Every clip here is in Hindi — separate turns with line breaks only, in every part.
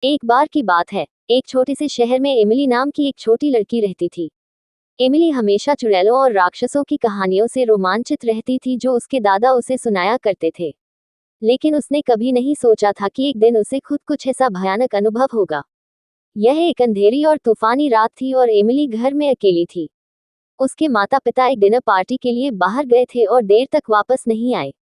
एक बार की बात है, एक छोटे से शहर में एमिली नाम की एक छोटी लड़की रहती थी। एमिली हमेशा चुड़ैलों और राक्षसों की कहानियों से रोमांचित रहती थी जो उसके दादा उसे सुनाया करते थे। लेकिन उसने कभी नहीं सोचा था कि एक दिन उसे खुद कुछ ऐसा भयानक अनुभव होगा। यह एक अंधेरी और तूफानी रात थी और एमिली घर में अकेली थी। उसके माता पिता एक डिनर पार्टी के लिए बाहर गए थे और देर तक वापस नहीं आए।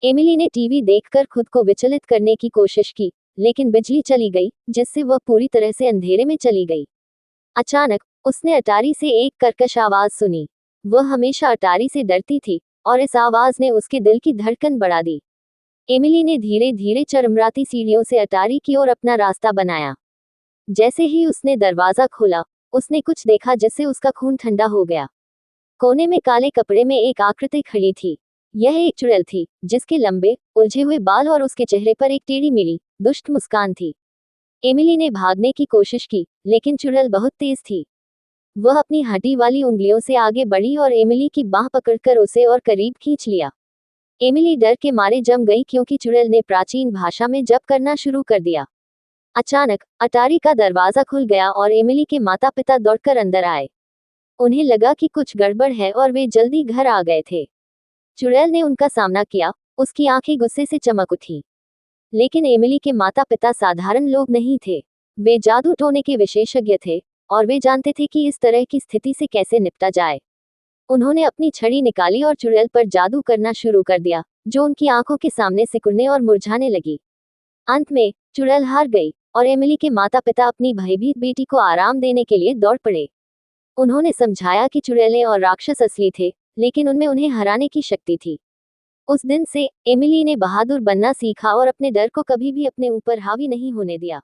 एमिली ने टीवी देखकर खुद को विचलित करने की कोशिश की, लेकिन बिजली चली गई, जिससे वह पूरी तरह से अंधेरे में चली गई। अचानक उसने अटारी से एक कर्कश आवाज सुनी। वह हमेशा अटारी से डरती थी, और इस आवाज ने उसके दिल की धड़कन बढ़ा दी। एमिली ने धीरे धीरे चरमराती सीढ़ियों से अटारी की ओर अपना रास्ता बनाया। जैसे ही उसने दरवाजा खोला, उसने कुछ देखा जिससे उसका खून ठंडा हो गया। कोने में काले कपड़े में एक आकृति खड़ी थी। यह एक चुड़ैल थी, जिसके लंबे, उलझे हुए बाल और उसके चेहरे पर एक टेढ़ी मेढ़ी, दुष्ट मुस्कान थी। एमिली ने भागने की कोशिश की, लेकिन चुड़ैल बहुत तेज थी। वह अपनी हड्डी वाली उंगलियों से आगे बढ़ी और एमिली की बाह पकड़कर उसे और करीब खींच लिया। एमिली डर के मारे जम गई क्योंकि चुड़ैल ने प्राचीन भाषा में जप करना शुरू कर दिया। अचानक अटारी का दरवाजा खुल गया और एमिली के माता पिता दौड़कर अंदर आए। उन्हें लगा कि कुछ गड़बड़ है और वे जल्दी घर आ गए थे। चुड़ैल ने उनका सामना किया, उसकी आंखें गुस्से से चमक उठी। लेकिन एमिली के माता पिता साधारण लोग नहीं थे। वे जादू टोने के विशेषज्ञ थे, और वे जानते थे कि इस तरह की स्थिति से कैसे निपटा जाए। उन्होंने अपनी छड़ी निकाली और चुड़ैल पर जादू करना शुरू कर दिया, जो उनकी आंखों के सामने सिकुड़ने और मुरझाने लगी। अंत में चुड़ैल हार गई, और एमिली के माता पिता अपनी भयभीत बेटी को आराम देने के लिए दौड़ पड़े। उन्होंने समझाया कि चुड़ैलें और राक्षस असली थे, लेकिन उनमें उन्हें हराने की शक्ति थी। उस दिन से एमिली ने बहादुर बनना सीखा और अपने डर को कभी भी अपने ऊपर हावी नहीं होने दिया।